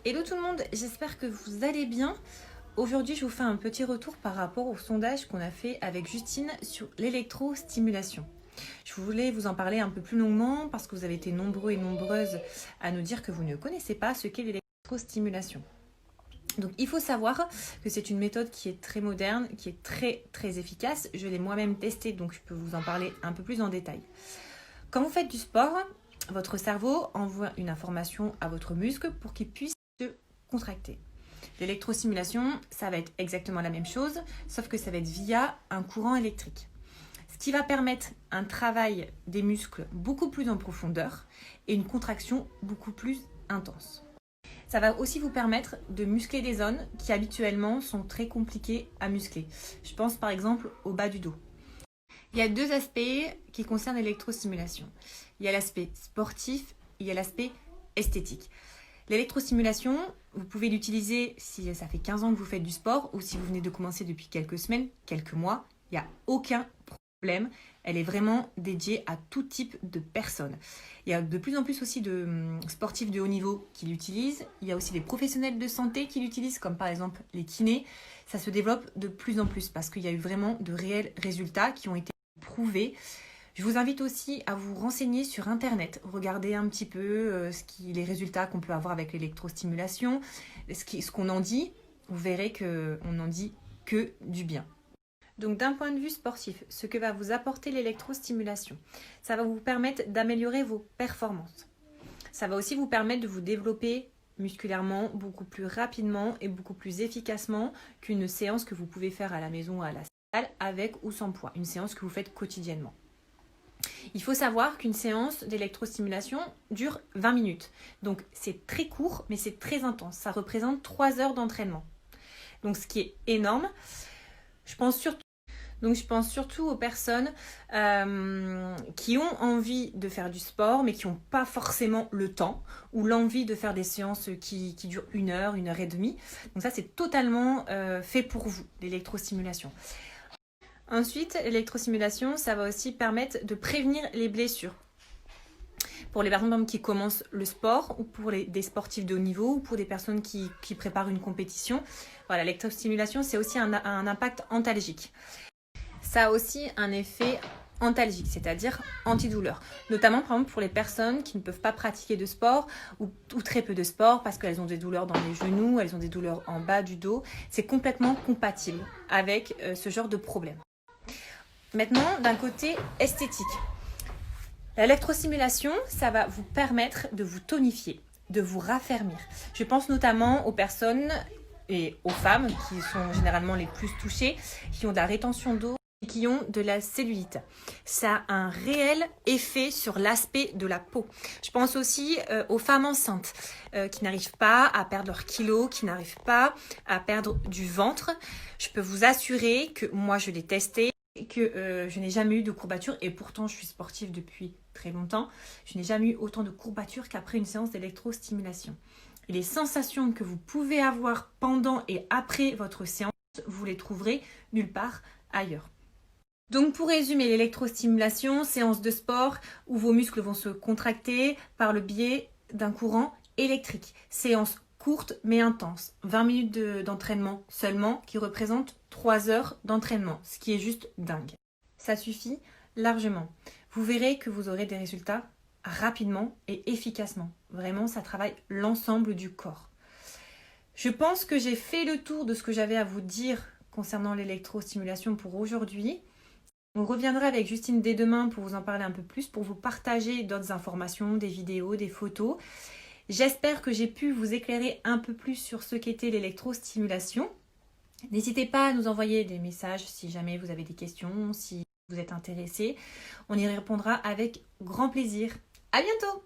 Hello tout le monde, j'espère que vous allez bien. Aujourd'hui, je vous fais un petit retour par rapport au sondage qu'on a fait avec Justine sur l'électrostimulation. Je voulais vous en parler un peu plus longuement parce que vous avez été nombreux et nombreuses à nous dire que vous ne connaissez pas ce qu'est l'électrostimulation. Donc il faut savoir que c'est une méthode qui est très moderne, qui est très efficace. Je l'ai moi-même testée, donc je peux vous en parler un peu plus en détail. Quand vous faites du sport, votre cerveau envoie une information à votre muscle pour qu'il puisse se contracter. L'électrostimulation, ça va être exactement la même chose, sauf que ça va être via un courant électrique. Ce qui va permettre un travail des muscles beaucoup plus en profondeur et une contraction beaucoup plus intense. Ça va aussi vous permettre de muscler des zones qui habituellement sont très compliquées à muscler. Je pense par exemple au bas du dos. Il y a deux aspects qui concernent l'électrostimulation. Il y a l'aspect sportif, il y a l'aspect esthétique. L'électrostimulation, vous pouvez l'utiliser si ça fait 15 ans que vous faites du sport ou si vous venez de commencer depuis quelques semaines, quelques mois. Il n'y a aucun problème. Elle est vraiment dédiée à tout type de personnes. Il y a de plus en plus aussi de sportifs de haut niveau qui l'utilisent. Il y a aussi des professionnels de santé qui l'utilisent, comme par exemple les kinés. Ça se développe de plus en plus parce qu'il y a eu vraiment de réels résultats qui ont été prouvés. Je vous invite aussi à vous renseigner sur Internet, regarder un petit peu les résultats qu'on peut avoir avec l'électrostimulation, ce qu'on en dit. Vous verrez qu'on n'en dit que du bien. Donc d'un point de vue sportif, ce que va vous apporter l'électrostimulation, ça va vous permettre d'améliorer vos performances. Ça va aussi vous permettre de vous développer musculairement beaucoup plus rapidement et beaucoup plus efficacement qu'une séance que vous pouvez faire à la maison ou à la salle avec ou sans poids, une séance que vous faites quotidiennement. Il faut savoir qu'une séance d'électrostimulation dure 20 minutes. Donc c'est très court, mais c'est très intense. Ça représente 3 heures d'entraînement. Donc ce qui est énorme. Je pense surtout aux personnes qui ont envie de faire du sport, mais qui n'ont pas forcément le temps ou l'envie de faire des séances qui durent 1 heure et demie. Donc ça, c'est totalement fait pour vous, l'électrostimulation. Ensuite, l'électrostimulation, ça va aussi permettre de prévenir les blessures. Pour les personnes qui commencent le sport ou pour des sportifs de haut niveau ou pour des personnes qui préparent une compétition. Voilà, l'électrostimulation, c'est aussi un impact antalgique. Ça a aussi un effet antalgique, c'est-à-dire antidouleur. Notamment, par exemple, pour les personnes qui ne peuvent pas pratiquer de sport ou très peu de sport parce qu'elles ont des douleurs dans les genoux, elles ont des douleurs en bas du dos. C'est complètement compatible avec ce genre de problème. Maintenant, d'un côté esthétique. L'électrostimulation, ça va vous permettre de vous tonifier, de vous raffermir. Je pense notamment aux personnes et aux femmes qui sont généralement les plus touchées, qui ont de la rétention d'eau et qui ont de la cellulite. Ça a un réel effet sur l'aspect de la peau. Je pense aussi aux femmes enceintes qui n'arrivent pas à perdre leurs kilos, qui n'arrivent pas à perdre du ventre. Je peux vous assurer que moi, je l'ai testé, que je n'ai jamais eu de courbatures et pourtant je suis sportive depuis très longtemps. Je n'ai jamais eu autant de courbatures qu'après une séance d'électrostimulation. Et les sensations que vous pouvez avoir pendant et après votre séance, vous les trouverez nulle part ailleurs. Donc pour résumer, l'électrostimulation, séance de sport où vos muscles vont se contracter par le biais d'un courant électrique. Séance courte mais intense, 20 minutes d'entraînement seulement qui représente 3 heures d'entraînement, ce qui est juste dingue. Ça suffit largement. Vous verrez que vous aurez des résultats rapidement et efficacement. Vraiment, ça travaille l'ensemble du corps. Je pense que j'ai fait le tour de ce que j'avais à vous dire concernant l'électrostimulation pour aujourd'hui. On reviendra avec Justine dès demain pour vous en parler un peu plus, pour vous partager d'autres informations, des vidéos, des photos. J'espère que j'ai pu vous éclairer un peu plus sur ce qu'était l'électrostimulation. N'hésitez pas à nous envoyer des messages si jamais vous avez des questions, si vous êtes intéressés. On y répondra avec grand plaisir. À bientôt!